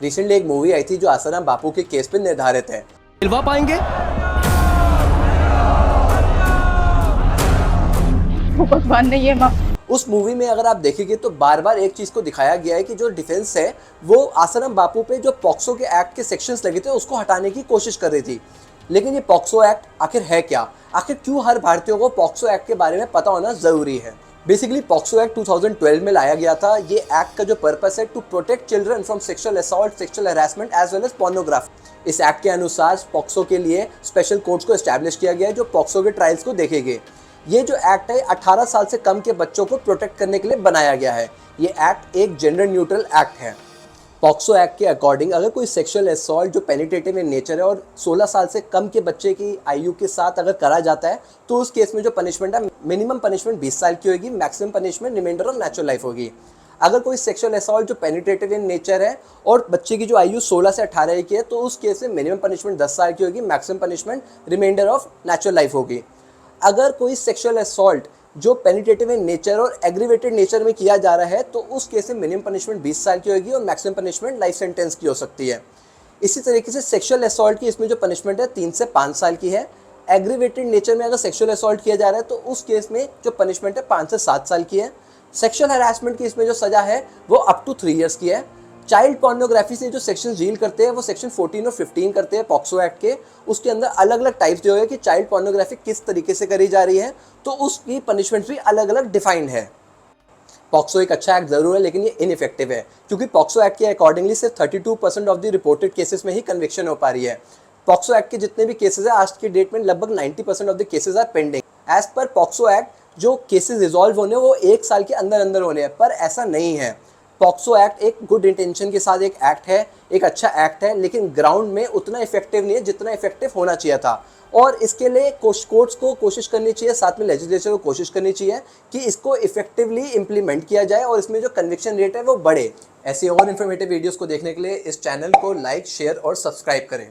Recently एक movie आई थी जो आसाराम बापू के केस पे निर्धारित है। मिलवा पाएंगे? भगवान ने ये उस मूवी में अगर आप देखेंगे तो बार बार एक चीज को दिखाया गया है कि जो डिफेंस है वो आसाराम बापू पे जो पॉक्सो के एक्ट के सेक्शंस लगे थे उसको हटाने की कोशिश कर रही थी। लेकिन ये पॉक्सो एक्ट आखिर है क्या, आखिर क्यों हर भारतीयों को पॉक्सो एक्ट के बारे में पता होना जरूरी है। बेसिकली पॉक्सो एक्ट 2012 में लाया गया था। ये एक्ट का जो पर्पस है to protect children from sexual assault, sexual harassment as well as pornography. इस एक्ट के अनुसार पॉक्सो के लिए स्पेशल कोर्ट्स को एस्टैब्लिश किया गया है जो पॉक्सो के ट्रायल्स को देखेंगे। ये जो एक्ट है 18 साल से कम के बच्चों को प्रोटेक्ट करने के लिए बनाया गया है। ये एक्ट एक जेंडर न्यूट्रल एक्ट है। पॉक्सो एक्ट के अकॉर्डिंग अगर कोई सेक्सुअल असॉल्ट जो पेनिट्रेटिव इन नेचर है और 16 साल से कम के बच्चे की आयु के साथ अगर करा जाता है तो उस केस में जो पनिशमेंट है मिनिमम पनिशमेंट 20 साल की होगी, maximum punishment reminder of natural life होगी। अगर कोई सेक्सुअल असॉल्ट जो पेनिट्रेटिव इन नेचर है और बच्चे की जो आयु 16 से 18 की है तो उस केस में मिनिमम पनिशमेंट 10 साल की होगी, maximum punishment reminder of natural life होगी। अगर कोई सेक्सुअल असॉल्ट जो पेनिट्रेटिव इन नेचर और एग्रीवेटेड नेचर में किया जा रहा है तो उस केस में मिनिमम पनिशमेंट 20 साल की होगी और मैक्सिमम पनिशमेंट लाइफ सेंटेंस की हो सकती है। इसी तरीके से सेक्सुअल असॉल्ट की इसमें जो पनिशमेंट है 3 से 5 साल की है। एग्रीवेटेड नेचर में अगर सेक्सुअल असॉल्ट किया जा रहा है तो उस केस में जो पनिशमेंट है 5 से 7 साल की है। सेक्सुअल हैरेसमेंट की इसमें जो सजा है वो अप टू 3 ईयर्स की है। चाइल्ड पोर्नोग्राफी से जो सेक्शन डील करते हैं वो सेक्शन 14 और 15 करते हैं पॉक्सो एक्ट के। उसके अंदर अलग अलग टाइप्स जो है कि चाइल्ड पोर्नोग्राफी किस तरीके से करी जा रही है तो उसकी पनिशमेंट भी अलग अलग डिफाइंड है। पॉक्सो एक अच्छा एक्ट जरूर है लेकिन ये इनइफेक्टिव है क्योंकि पॉक्सो एक्ट के अकॉर्डिंगली सिर्फ 32% ऑफ द रिपोर्टेड केसेस में ही कन्विक्शन हो पा रही है। पॉक्सो एक्ट के जितने भी केसेस है आज की डेट में लगभग 90% of the cases are pending. As per POCSO act जो केसेस रिजॉल्व होने वो 1 साल के अंदर अंदर होने हैं, पर ऐसा नहीं है। पॉक्सो एक्ट एक गुड इंटेंशन के साथ एक एक्ट है, एक अच्छा एक्ट है, लेकिन ग्राउंड में उतना इफेक्टिव नहीं है जितना इफेक्टिव होना चाहिए था। और इसके लिए कोर्ट्स को कोशिश करनी चाहिए, साथ में लेजिस्लेचर को कोशिश करनी चाहिए कि इसको इफेक्टिवली इंप्लीमेंट किया जाए और इसमें जो कन्विक्शन रेट है वो बढ़े। ऐसे और इन्फॉर्मेटिव वीडियोस को देखने के लिए इस चैनल को लाइक, शेयर और सब्सक्राइब करें।